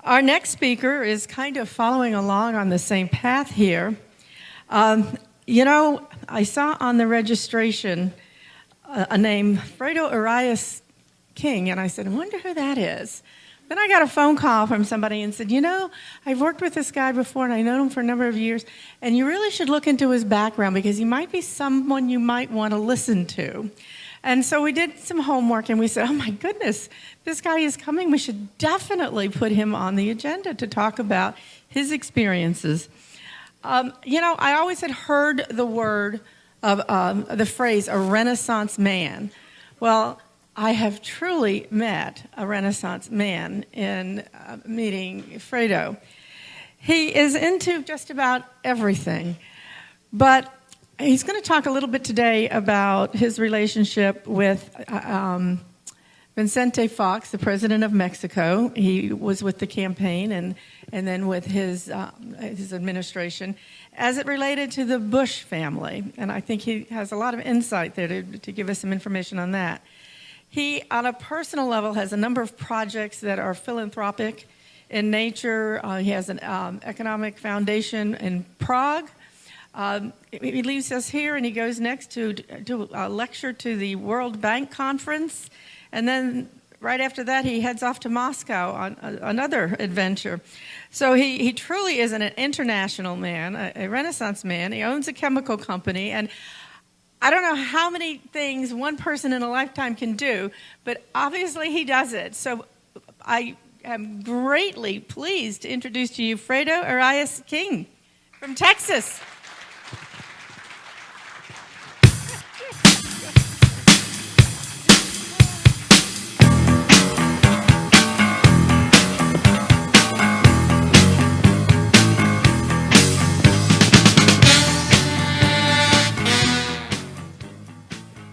Our next speaker is kind of following along on the same path here. I saw on the registration a name, Fredo Arias King, and I said, I wonder who that is. Then I got a phone call from somebody and said, I've worked with this guy before and I know him for a number of years, and you really should look into his background because he might be someone you might want to listen to. And so we did some homework and we said, oh my goodness, this guy is coming. We should definitely put him on the agenda to talk about his experiences. I always had heard the word of the phrase, a Renaissance man. Well, I have truly met a Renaissance man in meeting Fredo. He is into just about everything, but he's going to talk a little bit today about his relationship with Vicente Fox, the president of Mexico. He was with the campaign and then with his administration as it related to the Bush family. And I think he has a lot of insight there to give us some information on that. He, on a personal level, has a number of projects that are philanthropic in nature. He has an economic foundation in Prague. He leaves us here and he goes next to a lecture to the World Bank Conference. And then right after that, he heads off to Moscow on another adventure. So he truly is an international man, a Renaissance man. He owns a chemical company. And I don't know how many things one person in a lifetime can do, but obviously he does it. So I am greatly pleased to introduce to you Fredo Arias King from Texas.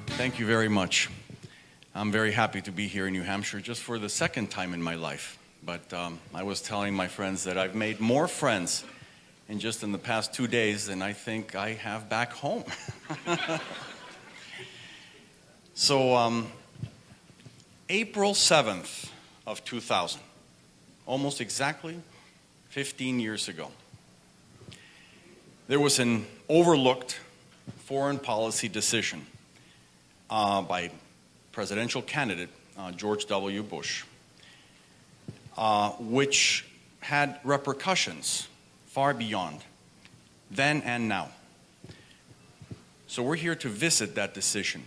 Thank you very much. I'm very happy to be here in New Hampshire just for the second time in my life. But I was telling my friends that I've made more friends in the past 2 days than I think I have back home. So April 7th of 2000, almost exactly 15 years ago, there was an overlooked foreign policy decision by presidential candidate George W. Bush, which had repercussions far beyond then and now. So we're here to visit that decision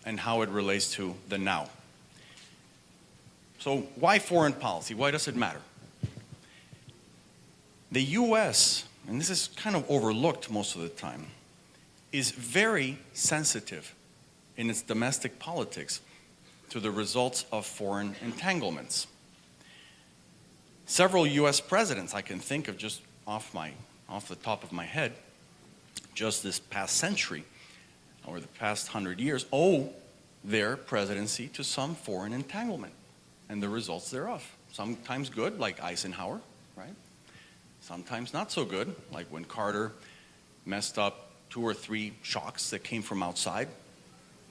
and how it relates to the now. So why foreign policy? Why does it matter? The U.S., and this is kind of overlooked most of the time, is very sensitive in its domestic politics to the results of foreign entanglements. Several U.S. presidents I can think of just off the top of my head, just this past century or the past 100 years, owe their presidency to some foreign entanglement and the results thereof. Sometimes good, like Eisenhower, right? Sometimes not so good, like when Carter messed up 2 or 3 shocks that came from outside.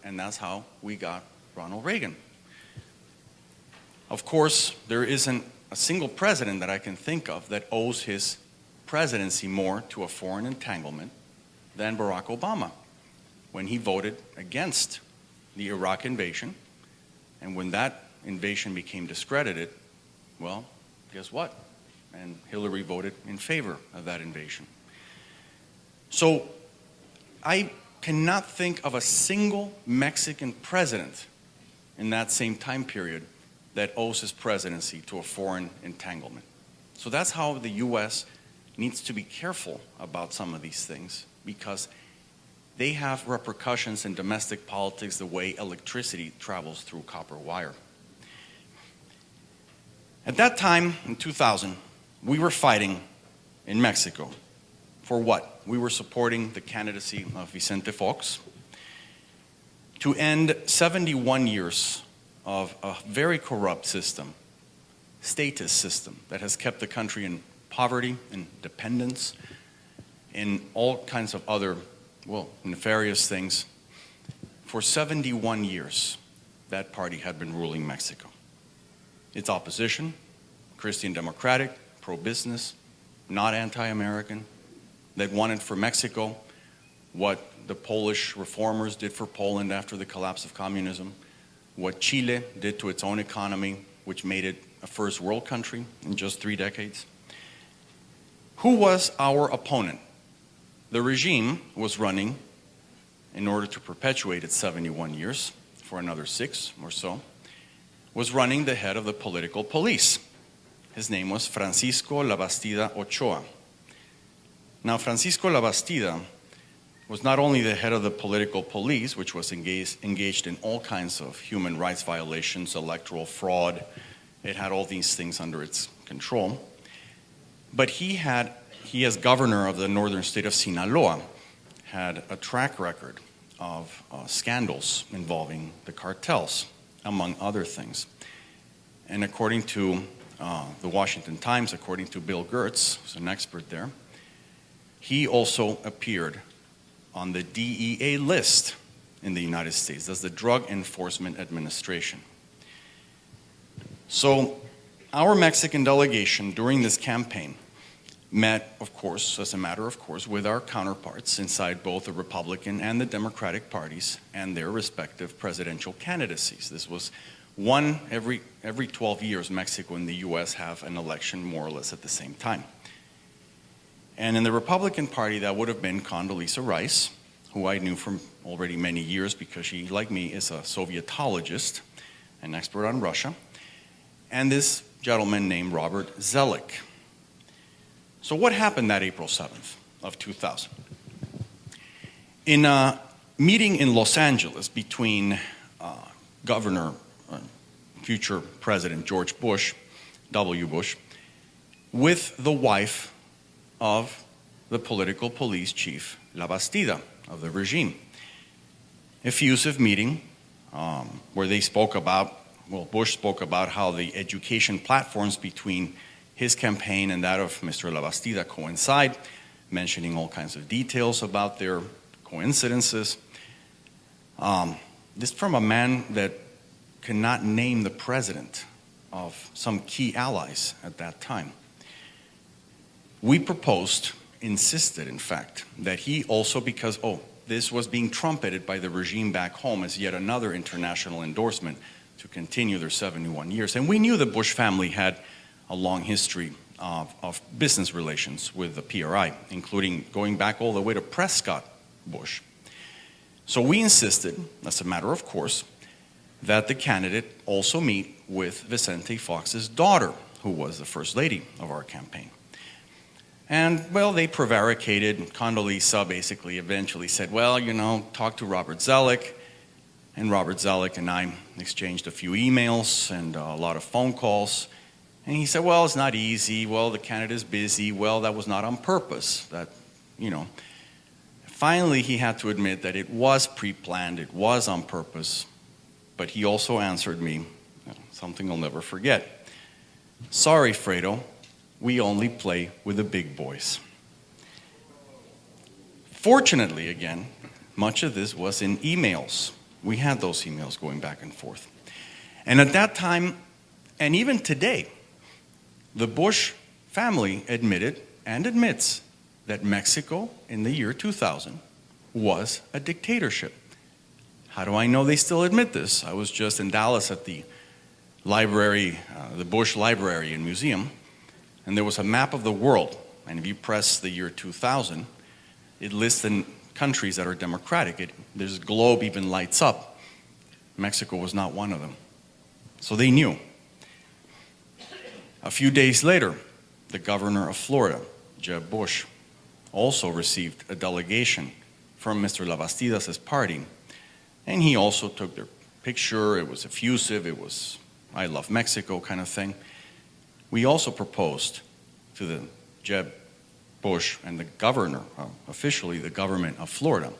And that's how we got Ronald Reagan. Of course, there isn't a single president that I can think of that owes his presidency more to a foreign entanglement than Barack Obama, when he voted against the Iraq invasion. And when that invasion became discredited, well, guess what? And Hillary voted in favor of that invasion. So I cannot think of a single Mexican president in that same time period that owes his presidency to a foreign entanglement. So that's how the U.S. needs to be careful about some of these things, because they have repercussions in domestic politics the way electricity travels through copper wire. At that time, in 2000, we were fighting in Mexico. For what? We were supporting the candidacy of Vicente Fox to end 71 years of a very corrupt system, statist system, that has kept the country in poverty and dependence and all kinds of other, nefarious things. For 71 years, that party had been ruling Mexico. Its opposition Christian democratic, pro-business, not anti-American, that wanted for Mexico what the Polish reformers did for Poland after the collapse of communism, what Chile did to its own economy, which made it a first world country in just 3 decades. Who was our opponent? The regime was running, in order to perpetuate its 71 years for another 6 or so, was running the head of the political police. His name was Francisco Labastida Ochoa. Now, Francisco Labastida was not only the head of the political police, which was engaged in all kinds of human rights violations, electoral fraud. It had all these things under its control. But he, as governor of the northern state of Sinaloa, had a track record of scandals involving the cartels, among other things. And according to the Washington Times, according to Bill Gertz, who's an expert there, he also appeared on the DEA list in the United States. That's the Drug Enforcement Administration. So our Mexican delegation during this campaign met, of course, as a matter of course, with our counterparts inside both the Republican and the Democratic parties and their respective presidential candidacies. This was one every 12 years, Mexico and the US have an election more or less at the same time. And in the Republican Party, that would have been Condoleezza Rice, who I knew from already many years because she, like me, is a Sovietologist, an expert on Russia, and this gentleman named Robert Zoellick. So what happened that April 7th of 2000? In a meeting in Los Angeles between future President George Bush, W. Bush, with the wife of the political police chief, Labastida, of the regime. Effusive meeting where they spoke about, Bush spoke about how the education platforms between his campaign and that of Mr. Labastida coincide, mentioning all kinds of details about their coincidences. This from a man that cannot name the president of some key allies at that time. We proposed, insisted in fact, that he also, because, this was being trumpeted by the regime back home as yet another international endorsement to continue their 71 years. And we knew the Bush family had a long history of business relations with the PRI, including going back all the way to Prescott Bush. So we insisted, as a matter of course, that the candidate also meet with Vicente Fox's daughter, who was the first lady of our campaign. And, they prevaricated. Condoleezza basically eventually said, talk to Robert Zoellick. And Robert Zoellick and I exchanged a few emails and a lot of phone calls. And he said, it's not easy. The candidate is busy. That was not on purpose. Finally, he had to admit that it was pre-planned. It was on purpose. But he also answered me, something I'll never forget. Sorry, Fredo. We only play with the big boys. Fortunately, again, much of this was in emails. We had those emails going back and forth. And at that time, and even today, the Bush family admitted and admits that Mexico in the year 2000 was a dictatorship. How do I know they still admit this? I was just in Dallas at the library, the Bush Library and Museum, and there was a map of the world. And if you press the year 2000, it lists the countries that are democratic. This globe even lights up. Mexico was not one of them. So they knew. A few days later, the governor of Florida, Jeb Bush, also received a delegation from Mr. Labastida's party. And he also took their picture. It was effusive. It was, I love Mexico kind of thing. We also proposed to the Jeb Bush and the governor, officially the government of Florida,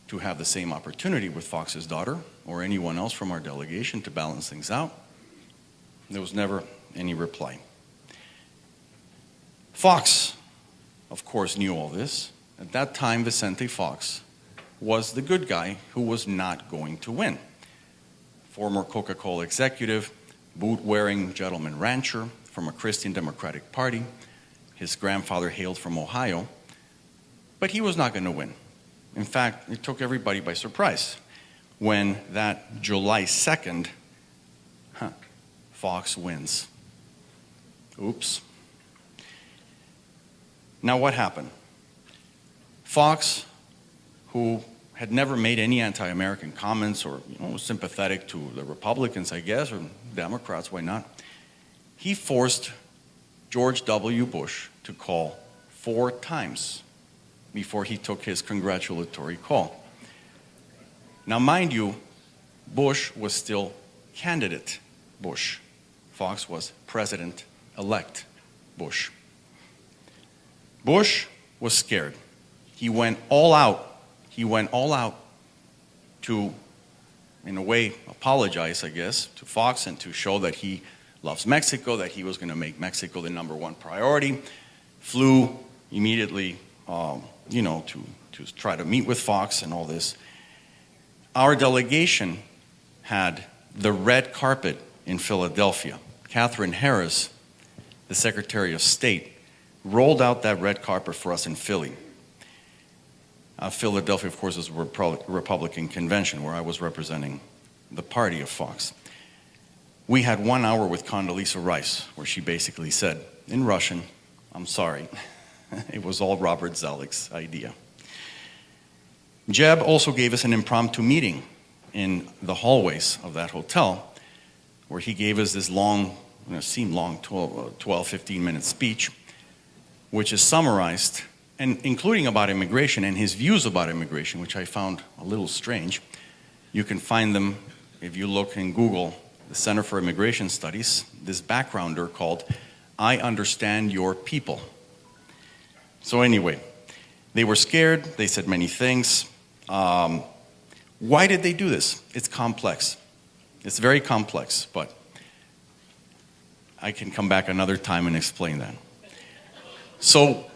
to have the same opportunity with Fox's daughter or anyone else from our delegation to balance things out. There was never any reply. Fox, of course, knew all this. At that time, Vicente Fox was the good guy who was not going to win. Former Coca-Cola executive, boot-wearing gentleman rancher, from a Christian Democratic Party. His grandfather hailed from Ohio. But he was not going to win. In fact, it took everybody by surprise when that July 2nd, Fox wins. Oops. Now what happened? Fox, who had never made any anti-American comments or was sympathetic to the Republicans, I guess, or Democrats, why not? He forced George W. Bush to call 4 times before he took his congratulatory call. Now, mind you, Bush was still candidate Bush. Fox was president-elect Bush. Bush was scared. He went all out. He went all out to, in a way, apologize, I guess, to Fox and to show that he loves Mexico, that he was going to make Mexico the #1 priority. Flew immediately, to try to meet with Fox and all this. Our delegation had the red carpet in Philadelphia. Catherine Harris, the Secretary of State, rolled out that red carpet for us in Philly. Philadelphia, of course, is a Republican convention where I was representing the party of Fox. We had 1 hour with Condoleezza Rice, where she basically said, in Russian, "I'm sorry, it was all Robert Zoellick's idea." Jeb also gave us an impromptu meeting in the hallways of that hotel, where he gave us this long, seemed long, 12, 15-minute speech, which is summarized, and including about immigration and his views about immigration, which I found a little strange. You can find them if you look in Google, the Center for Immigration Studies, this backgrounder called "I Understand Your People." So anyway, they were scared. They said many things. Why did they do this? It's complex. It's very complex, but I can come back another time and explain that. So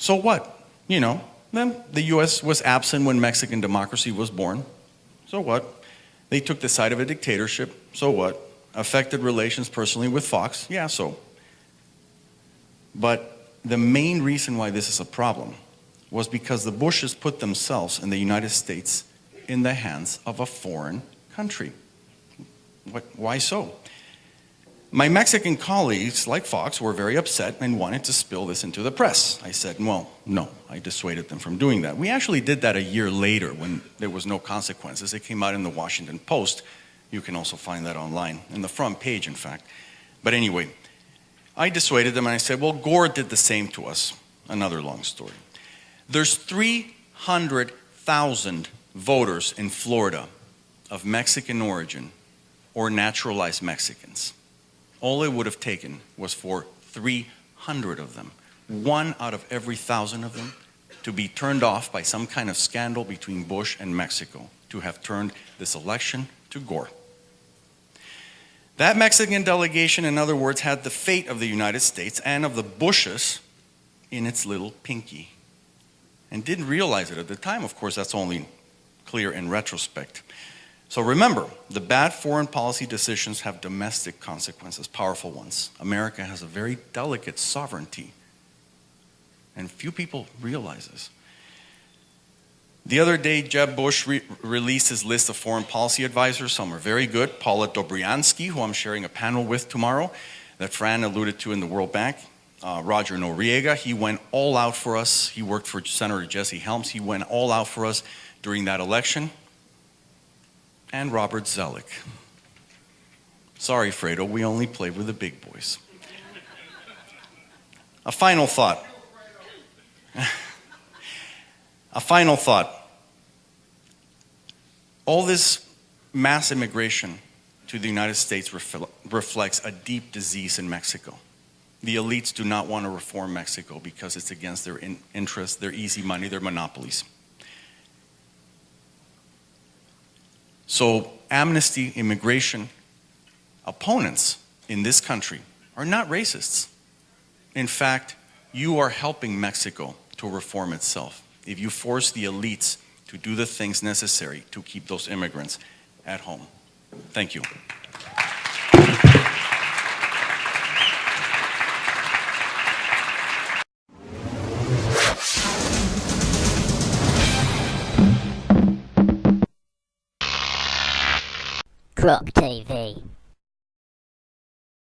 what? Then the U.S. was absent when Mexican democracy was born. So what? They took the side of a dictatorship. So what? Affected relations personally with Fox. Yeah, so. But the main reason why this is a problem was because the Bushes put themselves in the United States in the hands of a foreign country. Why so? My Mexican colleagues, like Fox, were very upset and wanted to spill this into the press. I said, well, no, I dissuaded them from doing that. We actually did that a year later when there was no consequences. It came out in the Washington Post. You can also find that online, in the front page, in fact. But anyway, I dissuaded them and I said, well, Gore did the same to us. Another long story. There's 300,000 voters in Florida of Mexican origin or naturalized Mexicans. All it would have taken was for 300 of them, 1 out of every 1,000 of them, to be turned off by some kind of scandal between Bush and Mexico, to have turned this election to Gore. That Mexican delegation, in other words, had the fate of the United States and of the Bushes in its little pinky, and didn't realize it at the time. Of course, that's only clear in retrospect. So remember, the bad foreign policy decisions have domestic consequences, powerful ones. America has a very delicate sovereignty, and few people realize this. The other day, Jeb Bush released his list of foreign policy advisors. Some are very good. Paula Dobriansky, who I'm sharing a panel with tomorrow, that Fran alluded to in the World Bank. Roger Noriega, he went all out for us. He worked for Senator Jesse Helms. He went all out for us during that election. And Robert Zoellick. Sorry, Fredo, we only play with the big boys. A final thought. All this mass immigration to the United States reflects a deep disease in Mexico. The elites do not want to reform Mexico because it's against their interests, their easy money, their monopolies. So amnesty immigration opponents in this country are not racists. In fact, you are helping Mexico to reform itself if you force the elites to do the things necessary to keep those immigrants at home. Thank you. Croc TV.